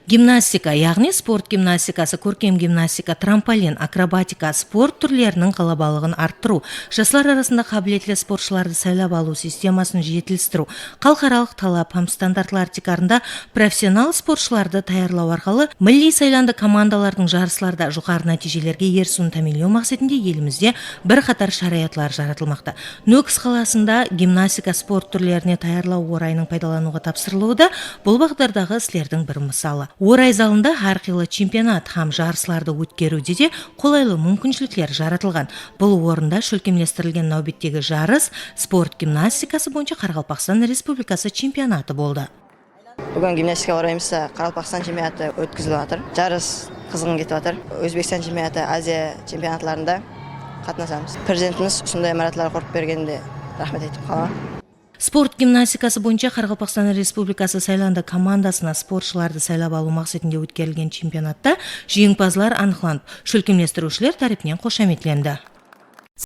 Гимнастика, яғни спорт гимнастикасы, көркем гимнастика, трамполин, акробатика, спорт түрлерінің қалабалығын арттыру, жастар арасында қабілетлі спортшыларды сайлап алу системасын жетілдіру, халықаралық талап һәм стандартлар тикарында профессионал спортшыларды даярлау арқылы милли сайланды командалардың жарысларда жоғары нәтижелерге ерісуін тәмінлеу мақсатында елімізде бірқатар шараятлар жаратылмақта. Нөкіс қаласында гимнастика спорт түрлеріне даярлау орайының пайдалануға тапсырылуы бұл бағдардағы істердің бір мысалы. Орай залында әрқилы чемпионат һәм жарысларды өткеруде де қолайлы мүмкіншіліктер жаратылған. Бұл орында шөлкемлестірілген нәубеттегі жарыс спорт гимнастикасы бойынша Қарақалпақстан Республикасы чемпионаты болды. Бүгін гимнастика орайымызда Қарақалпақстан чемпионаты өткізіліп жатыр. Жарыс қызғын кетіп жатыр. Өзбекстан чемпионаты, Азия чемпионатларында қатынасамыз. Президентіміз сондай имараттар құрып бергенде рахмет айтып қаламын. Спорт гимнастикасы бойынша Қарақалпақстан Республикасы сайланды командасына спортшыларды сайлап алу мақсатында өткерілген чемпионатта жеңімпазлар анықталып, шөлкемлестірушілер тарапынан қошаметленді.